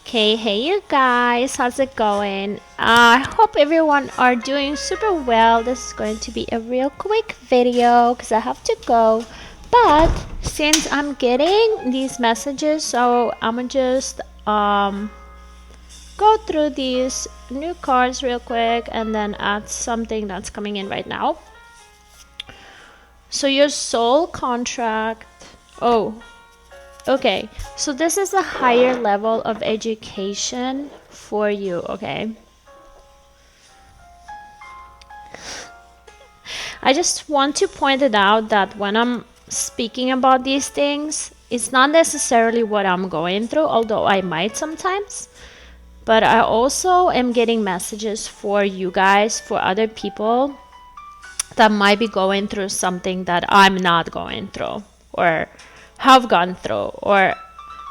Okay, hey you guys, how's it going? I hope everyone are doing super well. This is going to be a real quick video because I have to go. But since I'm getting these messages, so I'm gonna just go through these new cards real quick and then add something that's coming in right now. So your soul contract. Oh, okay, so this is a higher level of education for you, okay? I just want to point it out that when I'm speaking about these things, it's not necessarily what I'm going through, although I might sometimes. But I also am getting messages for you guys, for other people that might be going through something that I'm not going through, or have gone through, or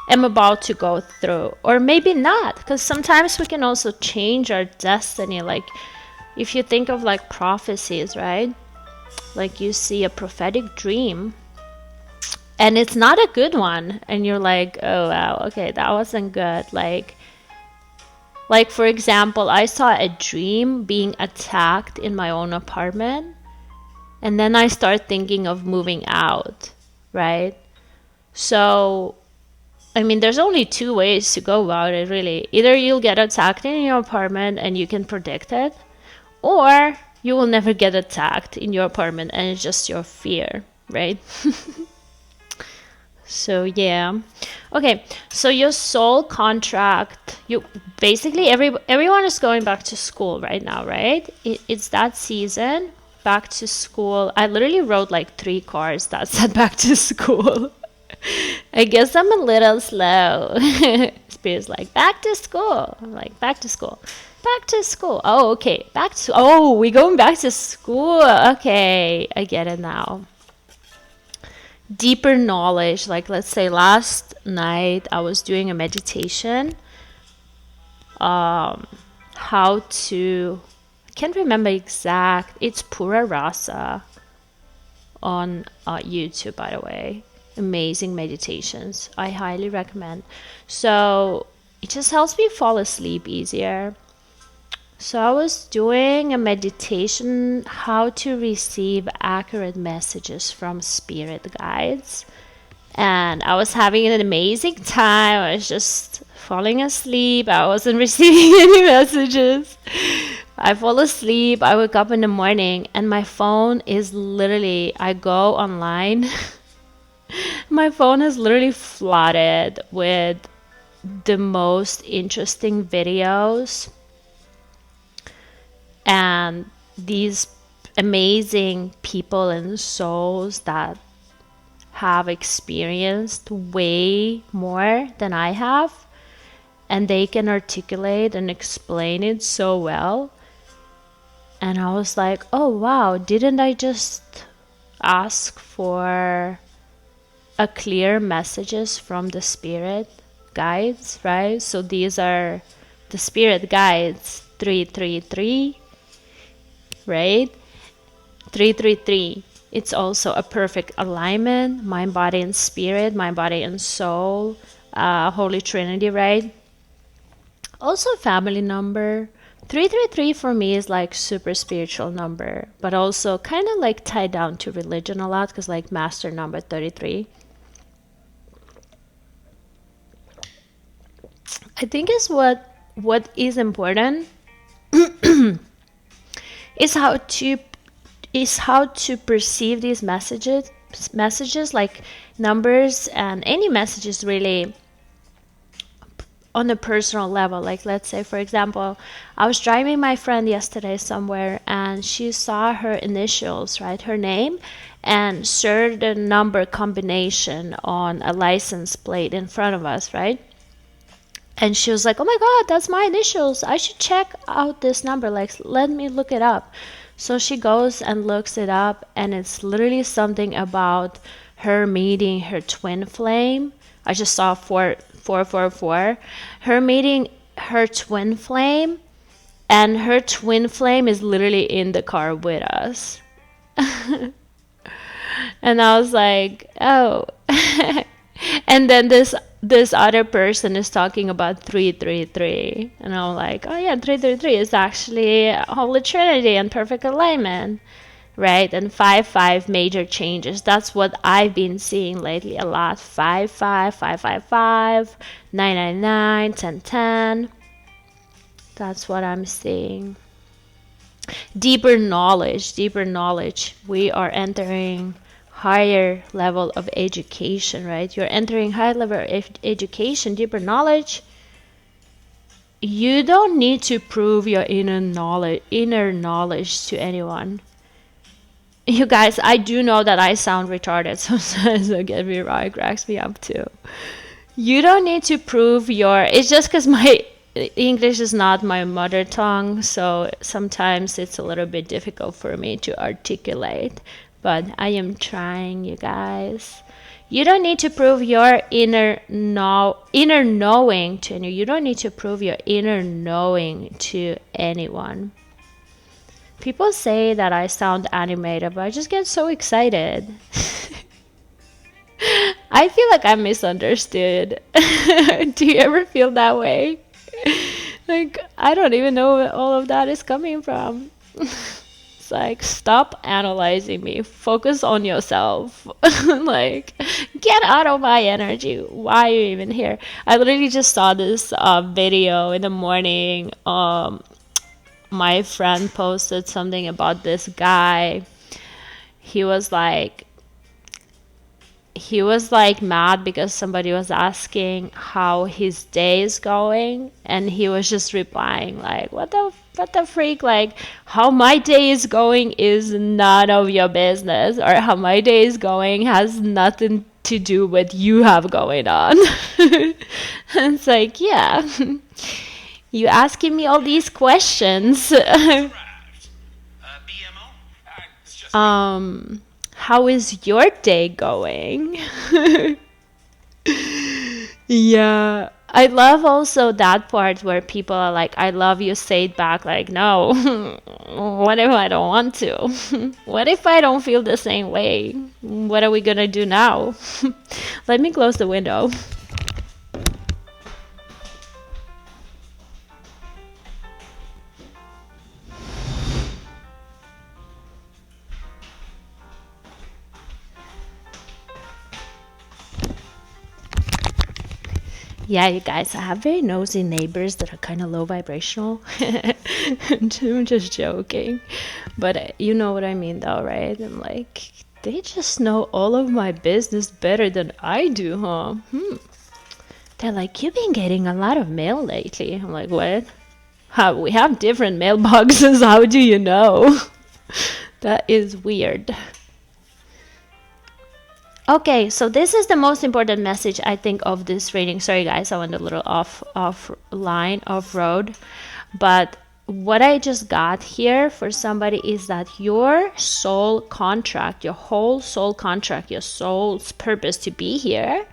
am about to go through, or maybe not, because sometimes we can also change our destiny. Like if you think of like prophecies, right? Like you see a prophetic dream and it's not a good one, and you're like, oh wow, okay, that wasn't good. Like for example, I saw a dream being attacked in my own apartment, and then I start thinking of moving out, right? So I mean, there's only two ways to go about it, really. Either you'll get attacked in your apartment and you can predict it, or you will never get attacked in your apartment and it's just your fear, right? So yeah. Okay, so your soul contract, you basically everyone is going back to school right now, right? It's that season, back to school. I literally wrote like 3 cards that said back to school. I guess I'm a little slow. Spirit's like, back to school. I'm like, back to school. Back to school. Oh, okay. We're going back to school. Okay, I get it now. Deeper knowledge. Like, let's say last night I was doing a meditation. How to, I can't remember exact. It's Pura Rasa on YouTube, by the way. Amazing meditations. I highly recommend. So it just helps me fall asleep easier. So I was doing a meditation, how to receive accurate messages from spirit guides, and I was having an amazing time. I was just falling asleep. I wasn't receiving any messages. I fall asleep. I wake up in the morning and my phone is literally, I go online. My phone is literally flooded with the most interesting videos and these amazing people and souls that have experienced way more than I have, and they can articulate and explain it so well. And I was like, oh wow, didn't I just ask for a clear messages from the spirit guides, right? So these are the spirit guides, 333, right? 333. It's also a perfect alignment, mind, body, and spirit, mind, body, and soul, Holy Trinity, right? Also family number. 333 for me is like super spiritual number, but also kind of like tied down to religion a lot, because like master number 33. I think is what is important is how to perceive these messages like numbers and any messages really on a personal level. Like let's say, for example, I was driving my friend yesterday somewhere and she saw her initials, right, her name and certain number combination on a license plate in front of us, right? And she was like, oh my god, that's my initials, I should check out this number, like let me look it up. So she goes and looks it up, and it's literally something about her meeting her twin flame. I just saw 444. Her meeting her twin flame, and her twin flame is literally in the car with us. And I was like, oh. And then this other person is talking about 333, and I'm like, oh yeah, 333 is actually Holy Trinity and perfect alignment, right? And 5 major changes. That's what I've been seeing lately a lot. 5 9 10. That's what I'm seeing. Deeper knowledge. We are entering higher level of education, right? You're entering higher level of education, deeper knowledge. You don't need to prove your inner knowledge to anyone. You guys, I do know that I sound retarded sometimes, don't get me wrong, it cracks me up too. You don't need to prove it's just because my English is not my mother tongue, so sometimes it's a little bit difficult for me to articulate, but I am trying, you guys. You don't need to prove your inner knowing to anyone. You don't need to prove your inner knowing to anyone. People say that I sound animated, but I just get so excited. I feel like I'm misunderstood. Do you ever feel that way? Like, I don't even know where all of that is coming from. It's like, stop analyzing me. Focus on yourself. Like, get out of my energy. Why are you even here? I literally just saw this video in the morning. My friend posted something about this guy. He was like mad because somebody was asking how his day is going, and he was just replying like, what the freak, like, how my day is going is none of your business, or how my day is going has nothing to do with you have going on. And it's like, yeah. You asking me all these questions. How is your day going? Yeah. I love also that part where people are like, I love you, say it back. Like, no. What if I don't want to? What if I don't feel the same way? What are we gonna do now? Let me close the window. Yeah, you guys, I have very nosy neighbors that are kind of low vibrational. I'm just joking. But you know what I mean though, right? I'm like, they just know all of my business better than I do, huh? They're like, you've been getting a lot of mail lately. I'm like, what? We have different mailboxes. How do you know? That is weird. Okay, so this is the most important message I think of this reading. Sorry guys, I went a little off road, but what I just got here for somebody is that your soul contract, your whole soul contract, your soul's purpose to be here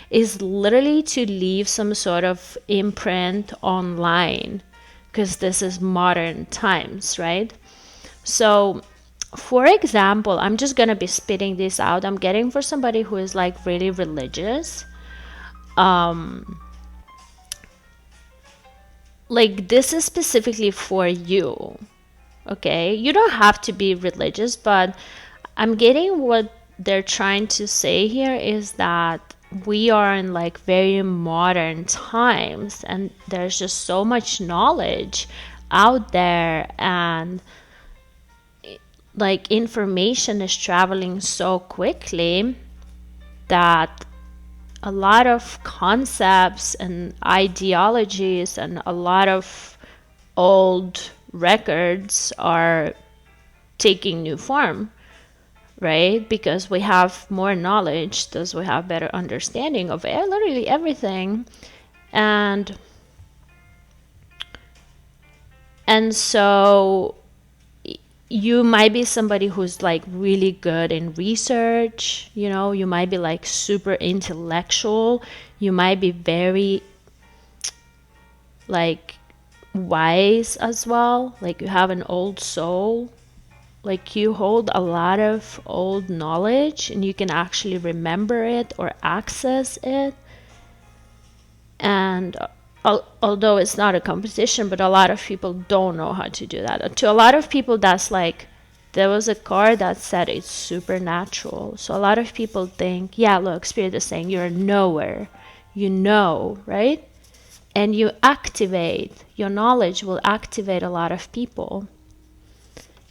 is literally to leave some sort of imprint online, because this is modern times, right? So for example, I'm just gonna be spitting this out. I'm getting for somebody who is like really religious. Like, this is specifically for you. Okay, you don't have to be religious, but I'm getting what they're trying to say here is that we are in like very modern times, and there's just so much knowledge out there, and like information is traveling so quickly that a lot of concepts and ideologies and a lot of old records are taking new form, right? Because we have more knowledge, thus we have better understanding of literally everything. And so you might be somebody who's like really good in research, you know, you might be like super intellectual, you might be very like wise as well, like you have an old soul, like you hold a lot of old knowledge and you can actually remember it or access it. And although it's not a competition, but a lot of people don't know how to do that. To a lot of people, that's like, there was a card that said it's supernatural. So a lot of people think, yeah, look, Spirit is saying you're a knower, you know, right? And you activate, your knowledge will activate a lot of people.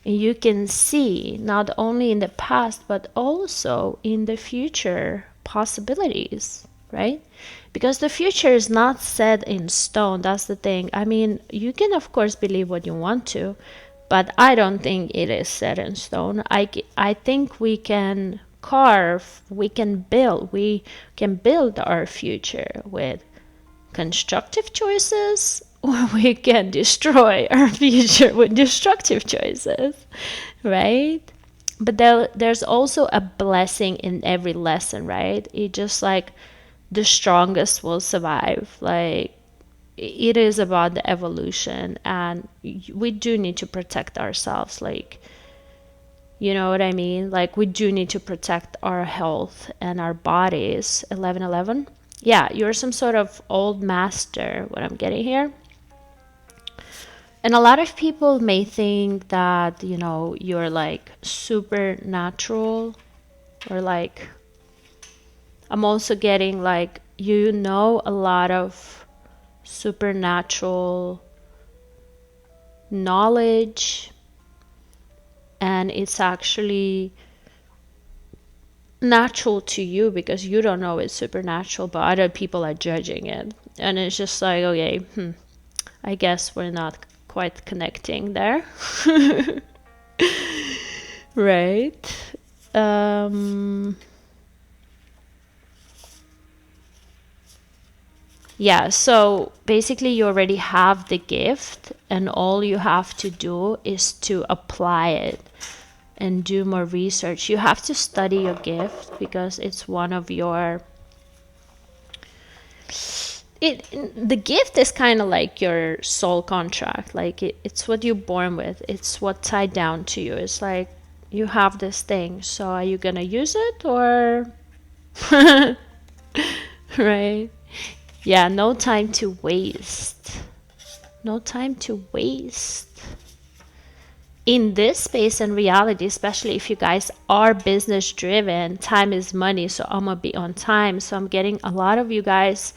And you can see not only in the past, but also in the future possibilities, right? Because the future is not set in stone. That's the thing. I mean, you can, of course, believe what you want to, but I don't think it is set in stone. I think we can carve, we can build our future with constructive choices, or we can destroy our future with destructive choices, right? But there's also a blessing in every lesson, right? It just like the strongest will survive. Like, it is about the evolution, and we do need to protect ourselves. Like, you know what I mean? Like, we do need to protect our health and our bodies. 1111. Yeah, you're some sort of old master, what I'm getting here. And a lot of people may think that, you know, you're like supernatural, or like, I'm also getting like, you know, a lot of supernatural knowledge, and it's actually natural to you because you don't know it's supernatural, but other people are judging it. And it's just like, okay, I guess we're not quite connecting there. Right? Yeah, so basically you already have the gift, and all you have to do is to apply it and do more research. You have to study your gift because it's one of your... the gift is kind of like your soul contract. Like, it's what you're born with. It's what tied down to you. It's like, you have this thing, so are you gonna use it, or... Right? Yeah, no time to waste. No time to waste. In this space and reality, especially if you guys are business driven, time is money, so I'm gonna be on time. So I'm getting a lot of you guys,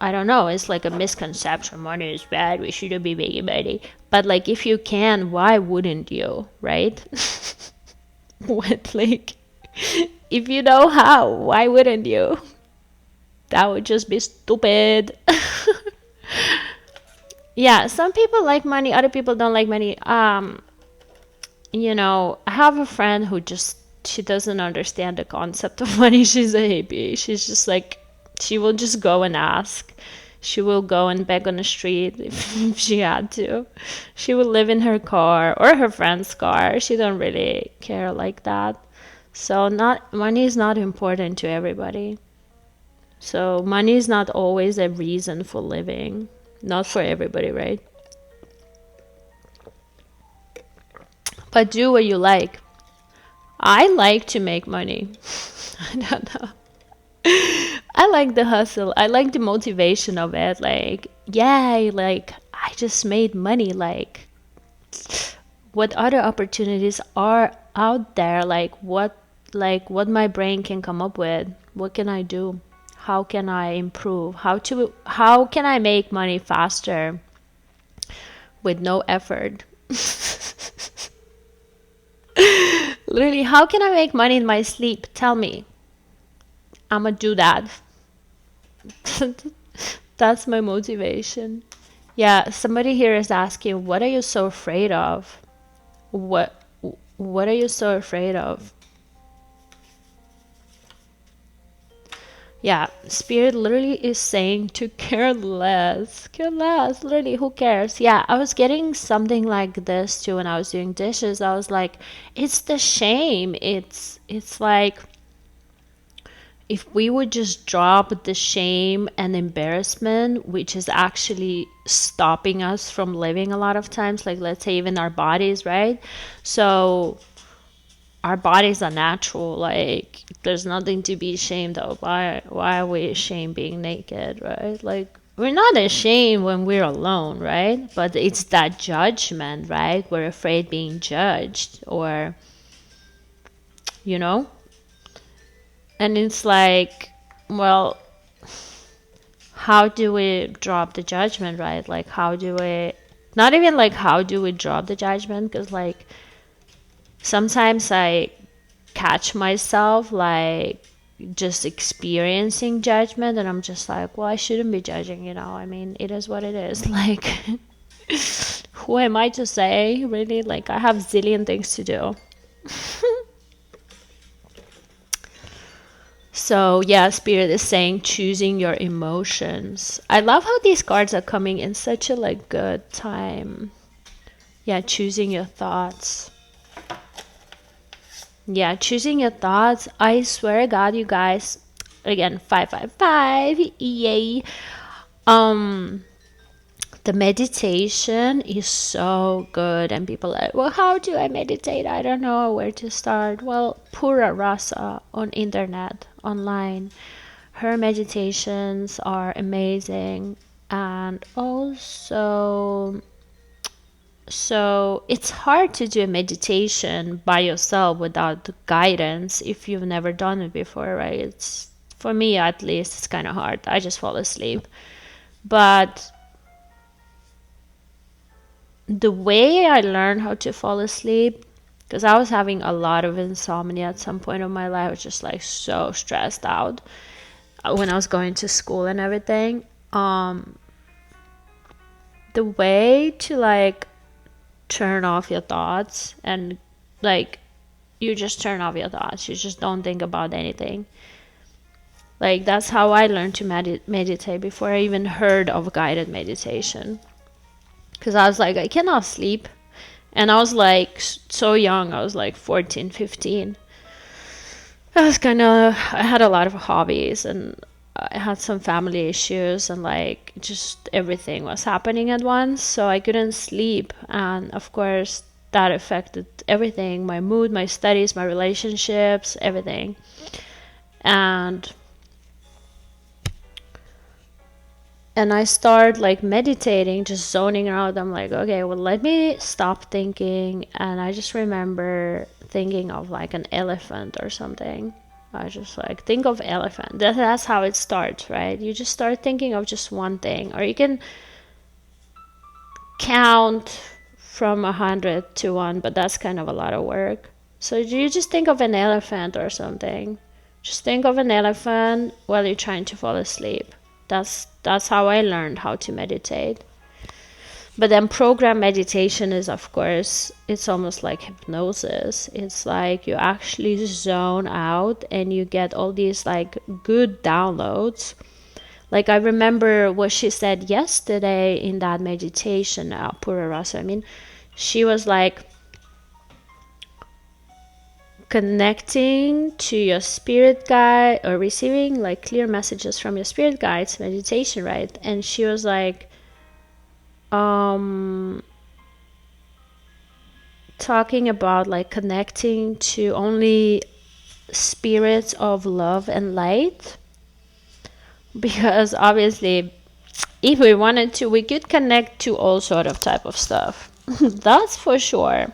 I don't know, it's like a misconception, money is bad, we shouldn't be making money. But like, if you can, why wouldn't you, right? What, like, if you know how, why wouldn't you? That would just be stupid. Yeah, some people like money, other people don't like money. You know, I have a friend who just, she doesn't understand the concept of money. She's a hippie. She's just like, she will just go and ask. She will go and beg on the street if she had to. She will live in her car or her friend's car. She don't really care like that. So money is not important to everybody. So money is not always a reason for living. Not for everybody, right? But do what you like. I like to make money. I don't know. I like the hustle. I like the motivation of it. Like, yay, like, I just made money. Like, what other opportunities are out there? Like what my brain can come up with. What can I do? How can I improve? How can I make money faster with no effort? Literally, how can I make money in my sleep? Tell me. I'm gonna do that. That's my motivation. Yeah, somebody here is asking, what are you so afraid of? What are you so afraid of? Yeah, Spirit literally is saying to care less. Care less. Literally, who cares? Yeah, I was getting something like this too when I was doing dishes. I was like, it's the shame. It's like, if we would just drop the shame and embarrassment, which is actually stopping us from living a lot of times, like let's say even our bodies, right? So our bodies are natural, like there's nothing to be ashamed of. Why are we ashamed being naked, right? Like we're not ashamed when we're alone, right? But it's that judgment, right? We're afraid being judged, or you know. And it's like, well, how do we drop the judgment, right? Like how do we, not even like how do we drop the judgment, because like sometimes I catch myself like just experiencing judgment, and I'm just like, well, I shouldn't be judging, you know. I mean, it is what it is. Like who am I to say, really? Like I have zillion things to do. So yeah, Spirit is saying choosing your emotions. I love how these cards are coming in such a like good time. Yeah, choosing your thoughts. Yeah, choosing your thoughts. I swear to God, you guys. Again, 555. Yay. The meditation is so good, and people are like, well, how do I meditate? I don't know where to start. Well, Pura Rasa on internet, online, her meditations are amazing. And also, so it's hard to do a meditation by yourself without guidance if you've never done it before, right? It's, for me at least, it's kind of hard. I just fall asleep. But the way I learned how to fall asleep, because I was having a lot of insomnia at some point of my life. I was just like so stressed out when I was going to school and everything. The way to like turn off your thoughts, and like you just turn off your thoughts, you just don't think about anything. Like that's how I learned to meditate before I even heard of guided meditation, because I was like, I cannot sleep. And I was like so young, I was like 14, 15. I had a lot of hobbies, and I had some family issues, and like just everything was happening at once, so I couldn't sleep. And of course that affected everything, my mood, my studies, my relationships, everything. And I start like meditating, just zoning out. I'm like, okay, well, let me stop thinking. And I just remember thinking of like an elephant or something. I just like think of elephant. That's how it starts, right? You just start thinking of just one thing, or you can count from 100 to 1, but that's kind of a lot of work. So you just think of an elephant or something. Just think of an elephant while you're trying to fall asleep. That's how I learned how to meditate. But then program meditation is, of course, it's almost like hypnosis. It's like you actually zone out and you get all these like good downloads. Like I remember what she said yesterday in that meditation, Pura Rasa. I mean, she was like connecting to your spirit guide, or receiving like clear messages from your spirit guides, meditation, right? And she was like talking about like connecting to only spirits of love and light, because obviously if we wanted to, we could connect to all sort of type of stuff. That's for sure.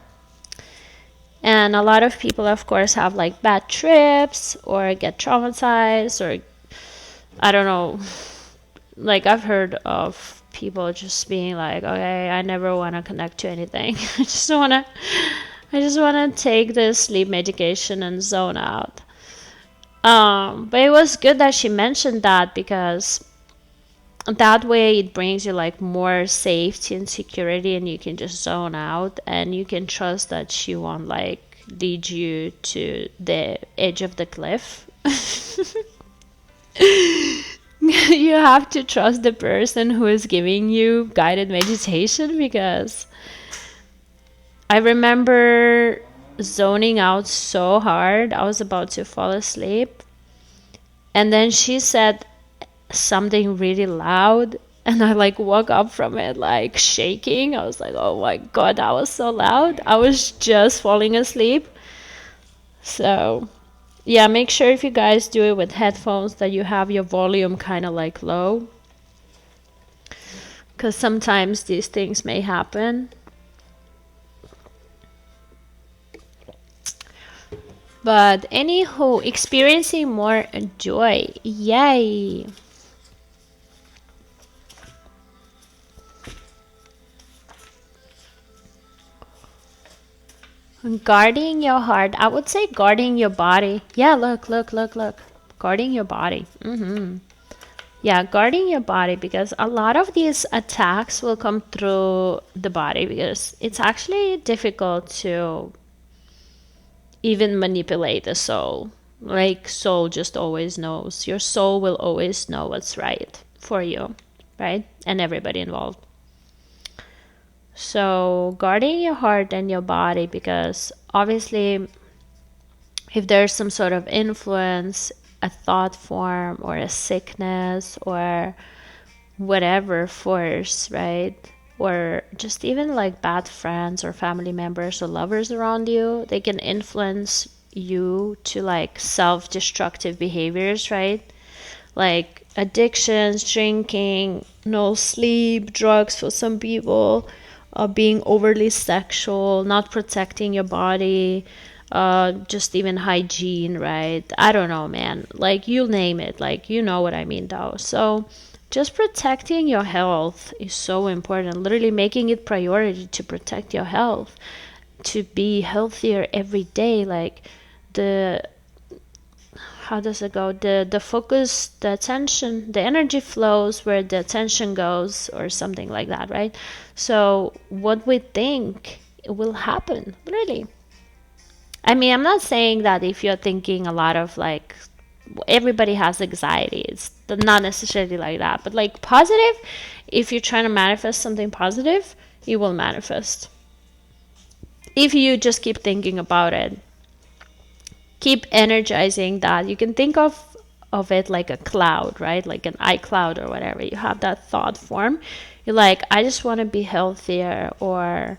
And a lot of people, of course, have like bad trips or get traumatized, or I don't know. Like I've heard of people just being like, okay, I never want to connect to anything. I just want to take this sleep medication and zone out. But it was good that she mentioned that, because that way it brings you like more safety and security, and you can just zone out, and you can trust that she won't like lead you to the edge of the cliff. You have to trust the person who is giving you guided meditation, because I remember zoning out so hard. I was about to fall asleep, And then she said something really loud, and I like woke up from it like shaking. I was like, oh my god, that was so loud. I was just falling asleep. So yeah, make sure if you guys do it with headphones that you have your volume kind of like low, because sometimes these things may happen. But anywho, experiencing more joy. Yay. Guarding your heart. I would say guarding your body. Yeah, look. Guarding your body. Yeah, guarding your body, because a lot of these attacks will come through the body, because it's actually difficult to even manipulate the soul. Like, soul just always knows. Your soul will always know what's right for you, right? And everybody involved. So guarding your heart and your body, because obviously if there's some sort of influence, a thought form or a sickness or whatever force, right? Or just even like bad friends or family members or lovers around you, they can influence you to like self-destructive behaviors, right? Like addictions, drinking, no sleep, drugs for some people, being overly sexual, not protecting your body, just even hygiene, right? I don't know, man. Like, you name it. Like, you know what I mean, though. So just protecting your health is so important. Literally making it priority to protect your health, to be healthier every day. Like, the how does it go? The focus, the attention, the energy flows where the attention goes, or something like that, right? So what we think will happen, really. I mean, I'm not saying that if you're thinking a lot of like, everybody has anxiety, it's not necessarily like that, but like positive, if you're trying to manifest something positive, it will manifest. If you just keep thinking about it, keep energizing that. You can think of it like a cloud, right? Like an iCloud or whatever. You have that thought form. You're like, I just want to be healthier, or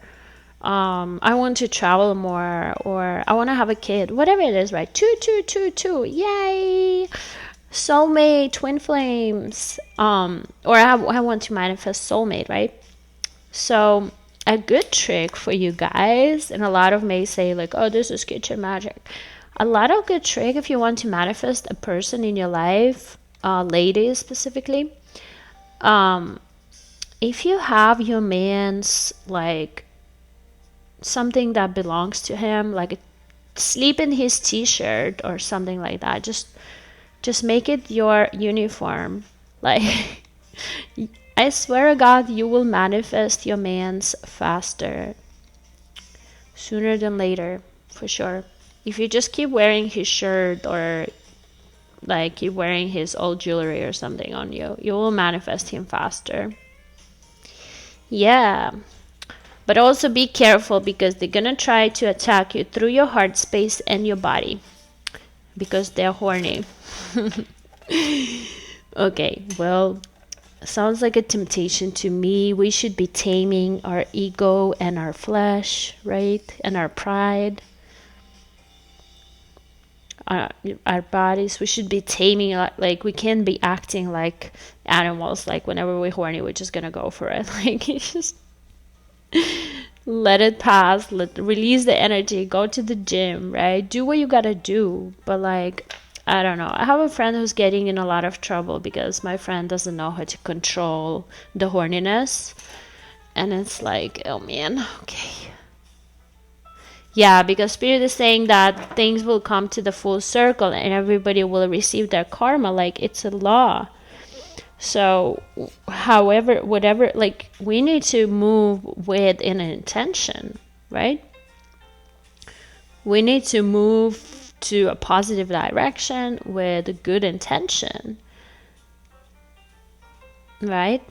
I want to travel more, or I want to have a kid, whatever it is, right? Two, yay! Soulmate, twin flames, or I want to manifest soulmate, right? So a good trick for you guys, and a lot of may say like, oh, this is kitchen magic. A lot of good trick if you want to manifest a person in your life, ladies specifically. If you have your man's like something that belongs to him, like sleep in his t-shirt or something like that, just make it your uniform. Like, I swear to God, you will manifest your man's faster, sooner than later, for sure. If you just keep wearing his shirt, or like keep wearing his old jewelry or something on you, you will manifest him faster. Yeah. But also be careful, because they're gonna try to attack you through your heart space and your body, because they're horny. Okay, well, sounds like a temptation to me. We should be taming our ego and our flesh, right? And our pride. Our bodies, we should be taming. Like, we can't be acting like animals. Like, whenever we're horny, we're just gonna go for it. Like, it's just let it pass, release the energy, go to the gym, right? Do what you gotta do. But like, I don't know, I have a friend who's getting in a lot of trouble because my friend doesn't know how to control the horniness. And it's like, oh man, okay. Yeah, because Spirit is saying that things will come to the full circle and everybody will receive their karma. Like, it's a law. So, however, whatever, like, we need to move with an intention, right? We need to move to a positive direction with a good intention, right?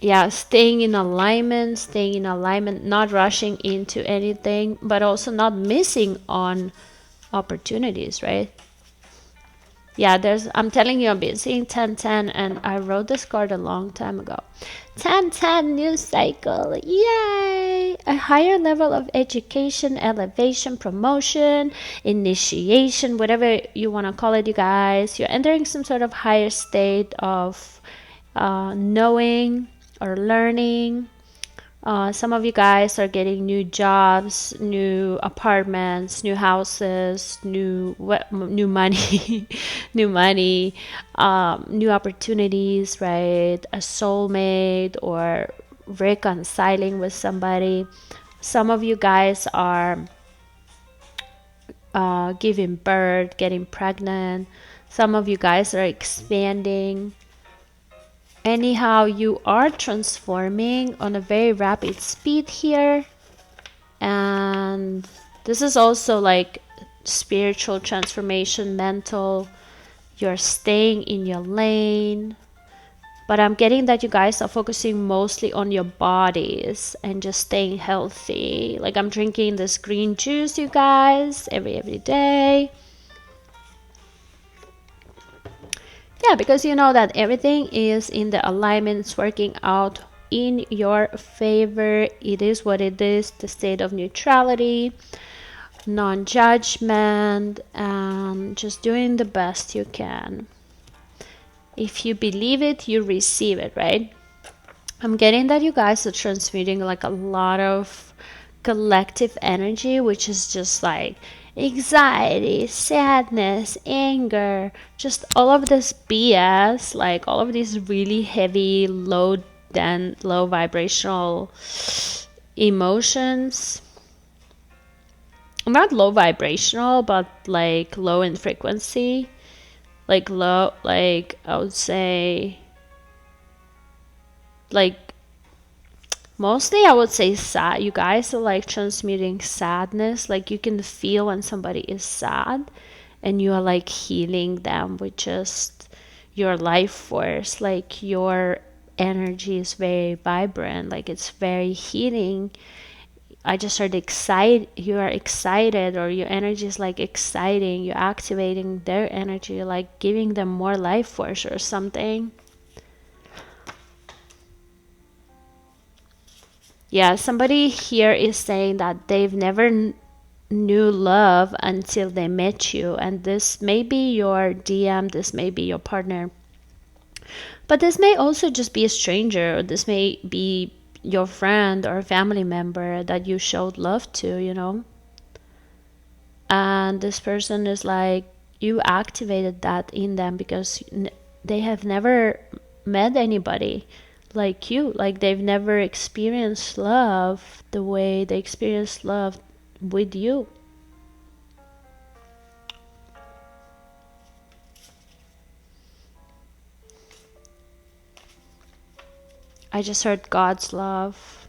yeah, staying in alignment, not rushing into anything, but also not missing on opportunities, right? Yeah, I'm telling you, I've been seeing 1010, and I wrote this card a long time ago. 1010, new cycle, yay! A higher level of education, elevation, promotion, initiation, whatever you want to call it, you guys. You're entering some sort of higher state of knowing or learning. Some of you guys are getting new jobs, new apartments, new houses, new money, new money, new opportunities, right? A soulmate or reconciling with somebody. Some of you guys are giving birth, getting pregnant. Some of you guys are expanding. Anyhow, you are transforming on a very rapid speed here, and this is also like spiritual transformation, mental. You're staying in your lane, but I'm getting that you guys are focusing mostly on your bodies and just staying healthy. Like, I'm drinking this green juice, you guys, every day. Yeah, because you know that everything is in the alignment, it's working out in your favor. It is what it is, the state of neutrality, non-judgment, and just doing the best you can. If you believe it, you receive it, right? I'm getting that you guys are transmuting like a lot of collective energy, which is just like anxiety, sadness, anger, just all of this BS, like all of these really heavy, low vibrational emotions. Not low vibrational, but like low in frequency. Like low, like I would say, like mostly I would say sad. You guys are like transmuting sadness. Like you can feel when somebody is sad, and you are like healing them with just your life force. Like your energy is very vibrant, like it's very healing. I just heard excited. You are excited, or your energy is like exciting. You're activating their energy, like giving them more life force or something. Yeah, somebody here is saying that they've never knew love until they met you, and this may be your DM, this may be your partner, but this may also just be a stranger, or this may be your friend or family member that you showed love to, you know. And this person is like, you activated that in them because they have never met anybody like you. Like they've never experienced love the way they experienced love with you. I just heard God's love.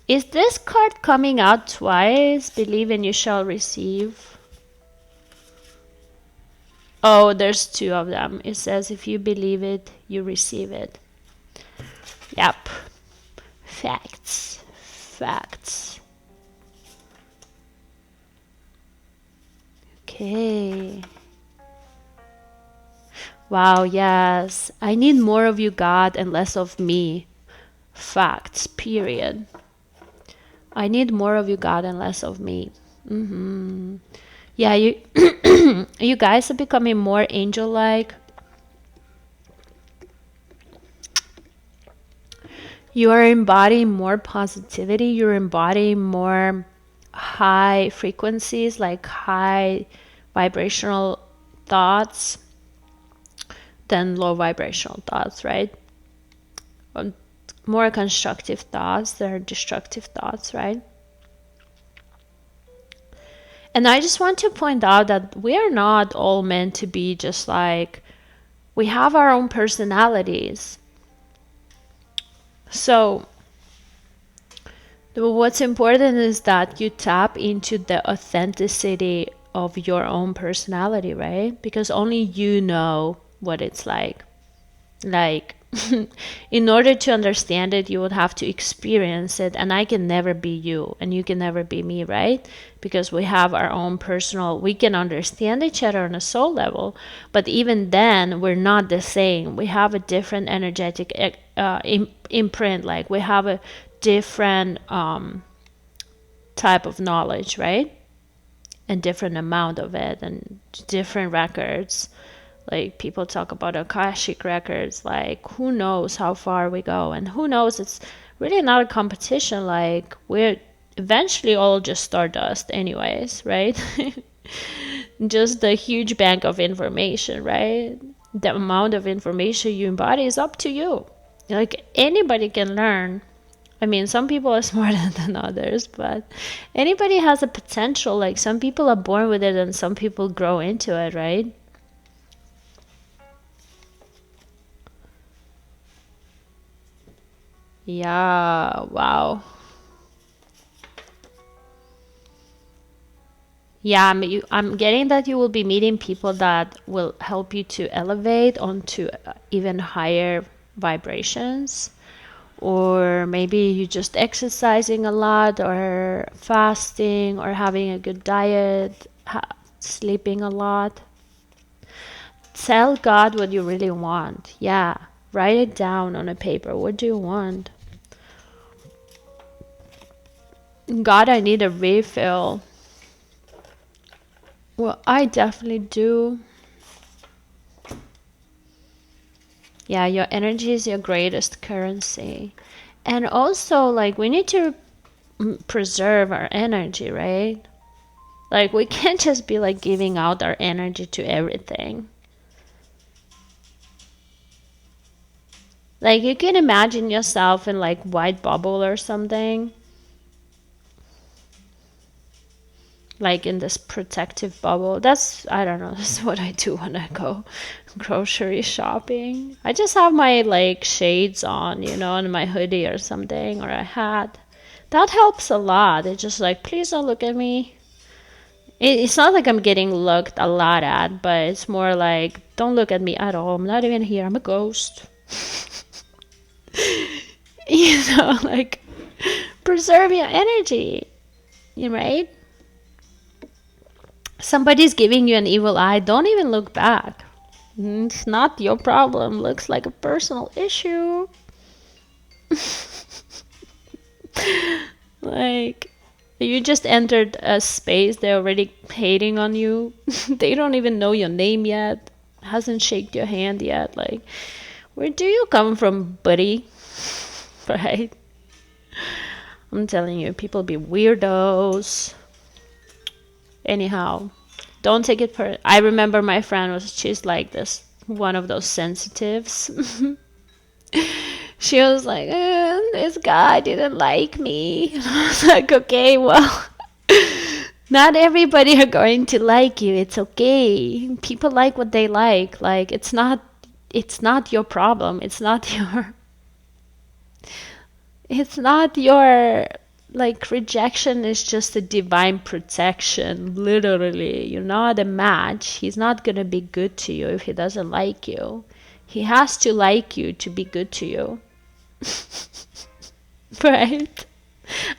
Is this card coming out twice? Believe and you shall receive. Oh, there's two of them. It says if you believe it, you receive it. Yep. Facts. Facts. Okay. Wow, yes. I need more of you, God, and less of me. Facts, period. I need more of you, God, and less of me. Yeah, you you guys are becoming more angel-like. You are embodying more positivity. You're embodying more high frequencies, like high vibrational thoughts than low vibrational thoughts, right? More constructive thoughts than destructive thoughts, right? And I just want to point out that we are not all meant to be just like, we have our own personalities. So what's important is that you tap into the authenticity of your own personality, right? Because only you know what it's like. Like, In order to understand it, you would have to experience it, and I can never be you and you can never be me, right? Because we have our own personal, we can understand each other on a soul level, but even then we're not the same. We have a different energetic imprint, like we have a different type of knowledge, right? And different amount of it, and different records. Like people talk about Akashic records, like who knows how far we go, and who knows, it's really not a competition. Like we're eventually all just stardust anyways, right? Just a huge bank of information, right? The amount of information you embody is up to you. Like anybody can learn. I mean, some people are smarter than others, but anybody has a potential. Like some people are born with it and some people grow into it, right? Yeah, wow. Yeah, I'm getting that you will be meeting people that will help you to elevate onto even higher vibrations. Or maybe you're just exercising a lot, or fasting, or having a good diet, sleeping a lot. Tell God what you really want. Yeah, write it down on a paper. What do you want? God, I need a refill. Well, I definitely do. Yeah, your energy is your greatest currency. And also, like, we need to preserve our energy, right? Like, we can't just be like giving out our energy to everything. Like, you can imagine yourself in like white bubble or something. Like in this protective bubble. That's, I don't know, that's what I do when I go grocery shopping. I just have my like shades on, you know, and my hoodie or something, or a hat. That helps a lot. It's just like, please don't look at me. It's not like I'm getting looked a lot at, but it's more like, don't look at me at all. I'm not even here. I'm a ghost. You know, like, preserve your energy, right? Somebody's giving you an evil eye, don't even look back. It's not your problem. Looks like a personal issue. Like, you just entered a space, they're already hating on you. They don't even know your name yet. Hasn't shaked your hand yet. Like, where do you come from, buddy? Right? I'm telling you, people be weirdos. Anyhow, don't take it I remember my friend she's like this, one of those sensitives. She was like, this guy didn't like me. And I was like, okay, well, not everybody are going to like you. It's okay. People like what they like. Like, it's not your problem. It's not your like, rejection is just a divine protection. Literally, you're not a match. He's not gonna be good to you if he doesn't like you. He has to like you to be good to you. Right?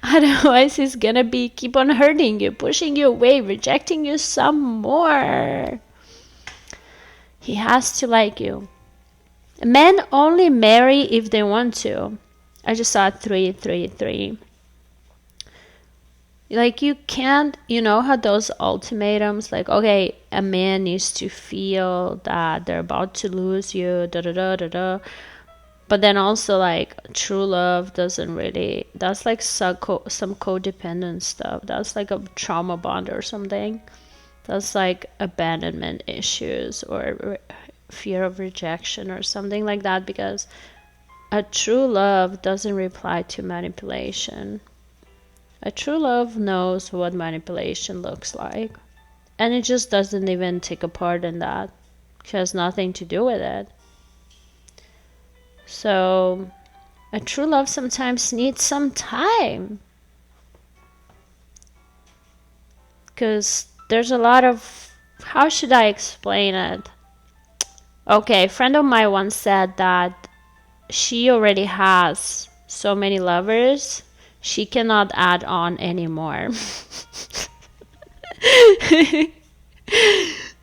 Otherwise he's gonna be keep on hurting you, pushing you away, rejecting you some more. He has to like you. Men only marry if they want to. I just saw 333. Like, you can't, you know how those ultimatums, like, okay, a man needs to feel that they're about to lose you, da da da da da. But then also, like, true love doesn't really, that's like some codependent stuff. That's like a trauma bond or something. That's like abandonment issues or fear of rejection or something like that, because a true love doesn't reply to manipulation. A true love knows what manipulation looks like. And it just doesn't even take a part in that. It has nothing to do with it. So, a true love sometimes needs some time. Because there's a lot of... How should I explain it? Okay, a friend of mine once said that she already has so many lovers, she cannot add on anymore.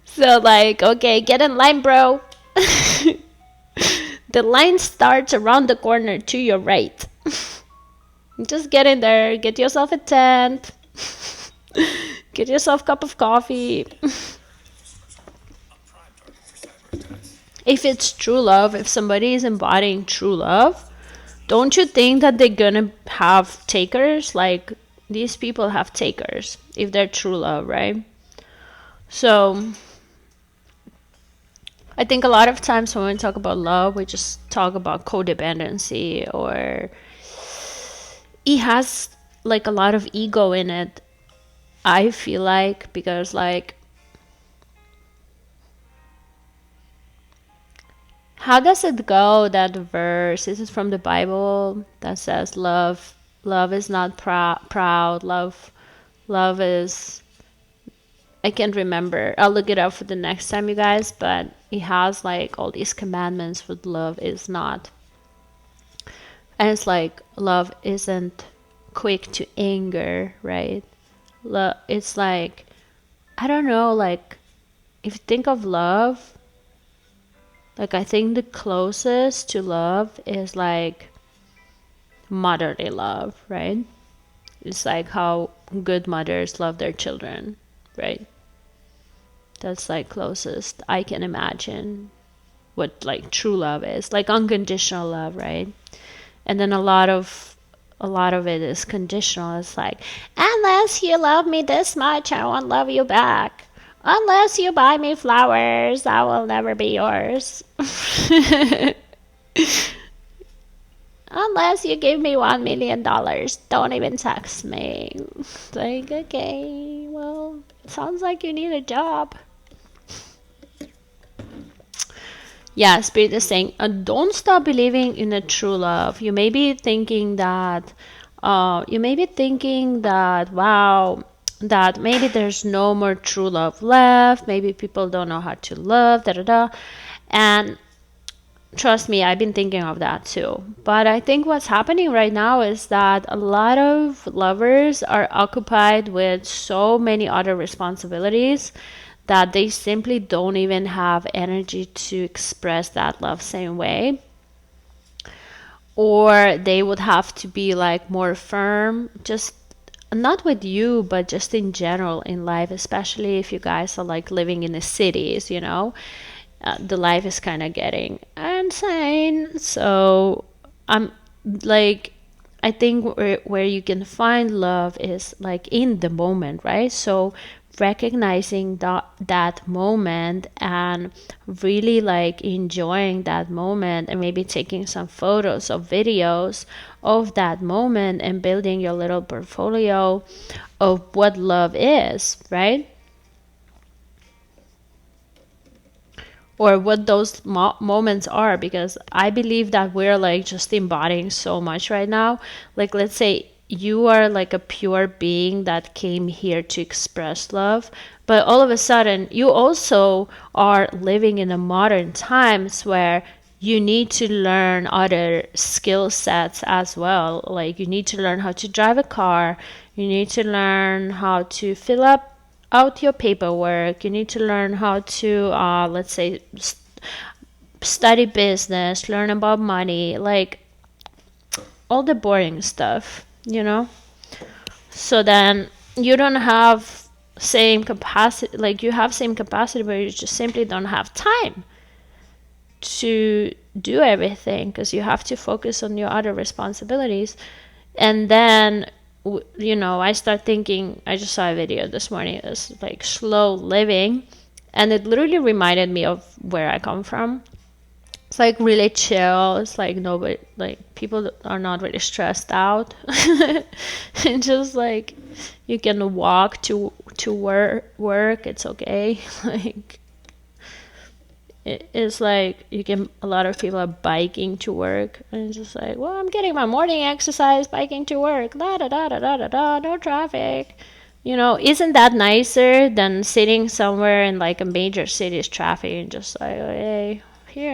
So like, okay, get in line, bro. The line starts around the corner to your right. Just get in there, get yourself a tent, get yourself a cup of coffee. If it's true love, if somebody is embodying true love, don't you think that they're gonna have takers? Like, these people have takers if they're true love, right? So I think a lot of times when we talk about love, we just talk about codependency, or it has like a lot of ego in it, I feel like, because like, how does it go, that verse? This is from the Bible that says love is not proud, love is, I can't remember. I'll look it up for the next time, you guys, but it has like all these commandments, but love is not. And it's like, love isn't quick to anger, right? It's like, I don't know, like, if you think of love, like, I think the closest to love is like motherly love, right? It's like how good mothers love their children, right? That's like closest I can imagine what like true love is, like unconditional love, right? And then a lot of it is conditional. It's like, unless you love me this much, I won't love you back. Unless you buy me flowers, I will never be yours. Unless you give me $1 million, don't even text me. It's like, okay, well, it sounds like you need a job. Yeah, Spirit is saying, don't stop believing in a true love. You may be thinking that, wow, that maybe there's no more true love left. Maybe people don't know how to love, da da da. And trust me, I've been thinking of that too. But I think what's happening right now is that a lot of lovers are occupied with so many other responsibilities that they simply don't even have energy to express that love same way. Or they would have to be like more firm, just not with you, but just in general in life, especially if you guys are like living in the cities, you know. The life is kind of getting insane. So I'm like, I think where you can find love is like in the moment, right? So recognizing that moment and really like enjoying that moment, and maybe taking some photos or videos of that moment and building your little portfolio of what love is, right? Or what those moments are, because I believe that we're like just embodying so much right now. Like, let's say you are like a pure being that came here to express love, but all of a sudden you also are living in the modern times where you need to learn other skill sets as well. Like, you need to learn how to drive a car, you need to learn how to fill up out your paperwork, you need to learn how to let's say study business, learn about money, like all the boring stuff, you know. So then you don't have same capacity, like you have same capacity, but you just simply don't have time to do everything because you have to focus on your other responsibilities. And then you know, I start thinking, I just saw a video this morning, it's like slow living, and it literally reminded me of where I come from. It's like really chill. It's like nobody, like people are not really stressed out. And just like you can walk to work, it's okay. Like it's like you can, a lot of people are biking to work, and it's just like, well, I'm getting my morning exercise biking to work, da da da da da da da, no traffic. You know, isn't that nicer than sitting somewhere in like a major city's traffic and just like, oh, hey,